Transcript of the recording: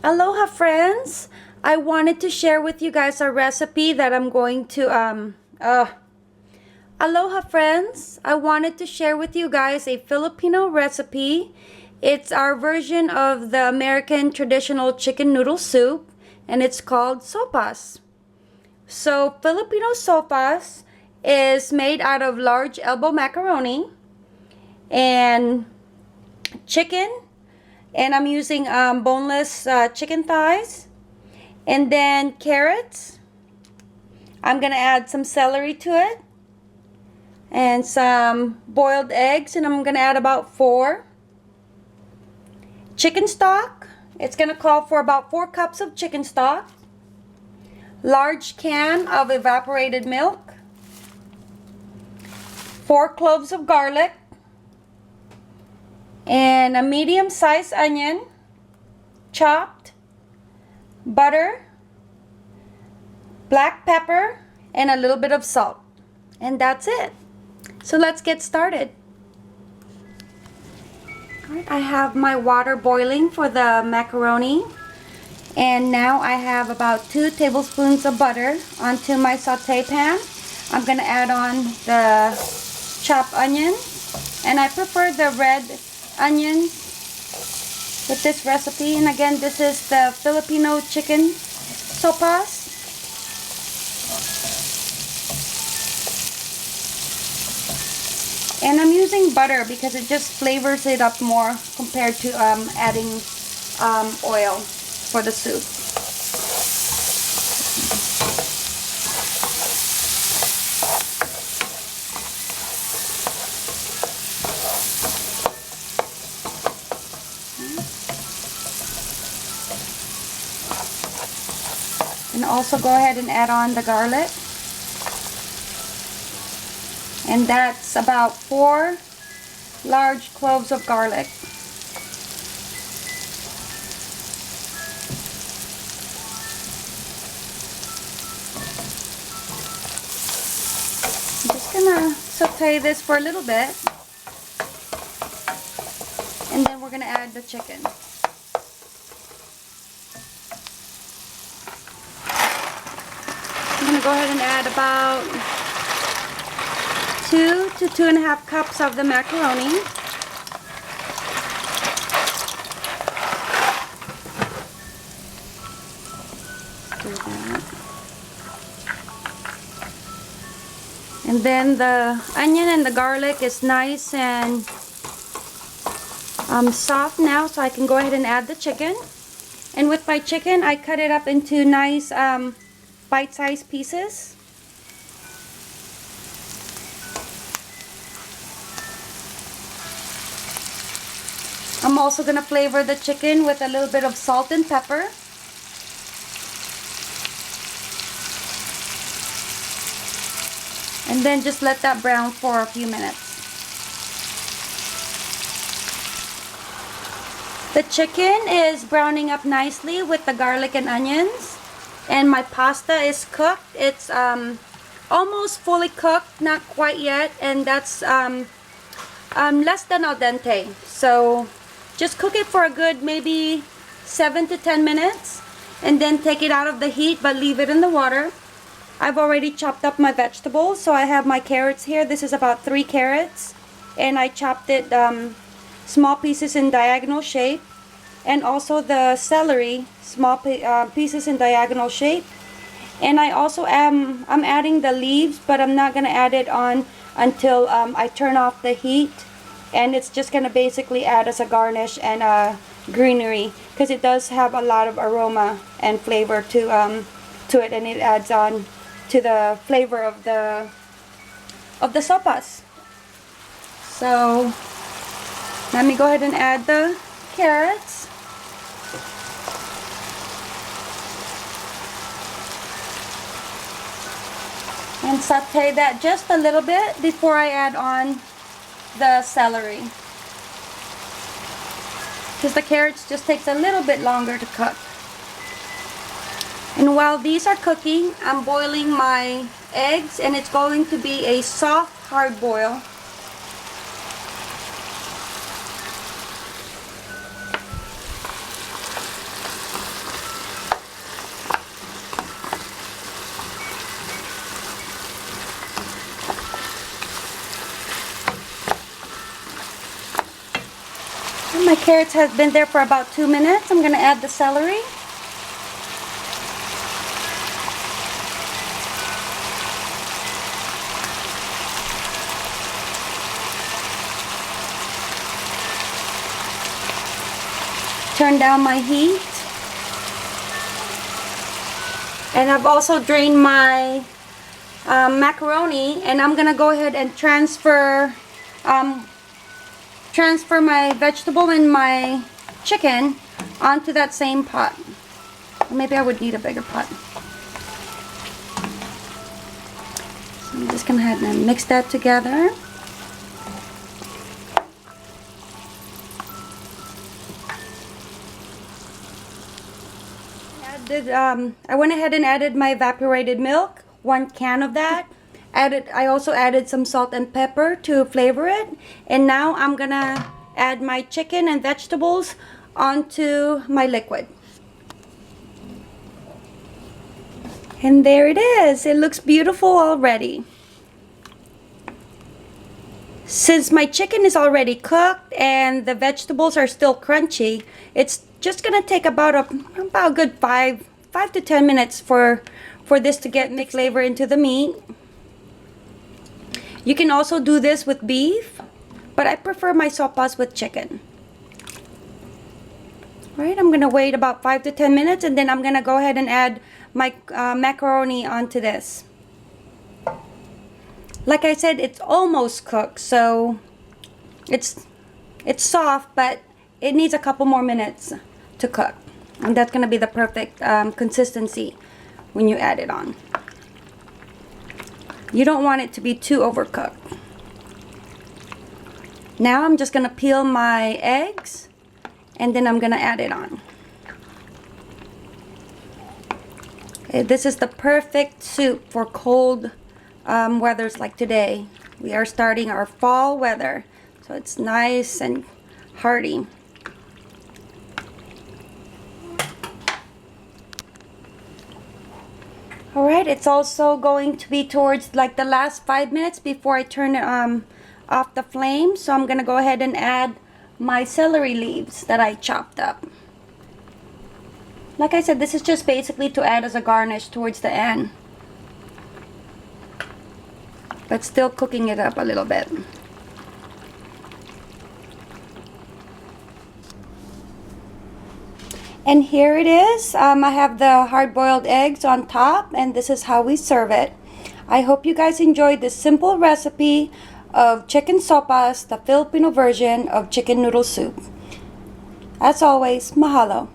Aloha friends! I wanted to share with you guys a recipe that I'm going to Aloha friends! I wanted to share with you guys a Filipino recipe. It's our version of the American traditional chicken noodle soup, and it's called sopas. So Filipino sopas is made out of large elbow macaroni and chicken, and I'm using boneless chicken thighs, and then carrots. I'm gonna add some celery to it and some boiled eggs, and I'm gonna add about 4 chicken stock. It's gonna call for about 4 cups of chicken stock, large can of evaporated milk, 4 cloves of garlic, and a medium-sized onion chopped, butter, black pepper, and a little bit of salt. And that's it. So let's get started. Alright, I have my water boiling for the macaroni, and now I have about 2 tablespoons of butter onto my saute pan. I'm gonna add on the chopped onions, and I prefer the red onions with this recipe. And again, this is the Filipino chicken sopas. And I'm using butter because it just flavors it up more compared to adding oil for the soup. And also go ahead and add on the garlic. And that's about 4 large cloves of garlic. I'm just gonna saute this for a little bit, and then we're gonna add the chicken. I'm gonna go ahead and add about 2 to 2.5 cups of the macaroni. And then the onion and the garlic is nice and soft now, so I can go ahead and add the chicken. And with my chicken, I cut it up into nice bite-sized pieces. I'm also going to flavor the chicken with a little bit of salt and pepper. And then just let that brown for a few minutes. The chicken is browning up nicely with the garlic and onions. And my pasta is cooked. It's almost fully cooked, not quite yet. And that's less than al dente. So just cook it for a good maybe 7 to 10 minutes, and then take it out of the heat, but leave it in the water. I've already chopped up my vegetables, so I have my carrots here. This is about 3 carrots, and I chopped it small pieces in diagonal shape, and also the celery, small pieces in diagonal shape. And I also I'm adding the leaves, but I'm not gonna add it on until I turn off the heat. And it's just going to basically add as a garnish and greenery, because it does have a lot of aroma and flavor to it, and it adds on to the flavor of the sopas. So let me go ahead and add the carrots. And saute that just a little bit before I add on the celery, because the carrots just takes a little bit longer to cook. And while these are cooking, I'm boiling my eggs, and it's going to be a soft hard boil. My carrots has been there for about 2 minutes. I'm gonna add the celery. Turn down my heat. And I've also drained my macaroni, and I'm gonna go ahead and transfer my vegetable and my chicken onto that same pot. Or maybe I would need a bigger pot. So I'm just gonna go ahead and mix that together. I went ahead and added my evaporated milk, 1 can of that. I also added some salt and pepper to flavor it. And now I'm gonna add my chicken and vegetables onto my liquid. And there it is. It looks beautiful already. Since my chicken is already cooked and the vegetables are still crunchy, it's just gonna take about a good 5 to 10 minutes for this to get mixed flavor into the meat. You can also do this with beef, but I prefer my sopas with chicken. Right, I'm gonna wait about 5 to 10 minutes, and then I'm gonna go ahead and add my macaroni onto this. Like I said, it's almost cooked, so it's soft, but it needs a couple more minutes to cook. And that's gonna be the perfect consistency when you add it on. You don't want it to be too overcooked. Now I'm just gonna peel my eggs, and then I'm gonna add it on. Okay, this is the perfect soup for cold weathers like today. We are starting our fall weather, so it's nice and hearty. Alright, it's also going to be towards like the last 5 minutes before I turn it off the flame. So I'm going to go ahead and add my celery leaves that I chopped up. Like I said, this is just basically to add as a garnish towards the end. But still cooking it up a little bit. And here it is. I have the hard-boiled eggs on top, and this is how we serve it. I hope you guys enjoyed this simple recipe of chicken sopas, the Filipino version of chicken noodle soup. As always, mahalo.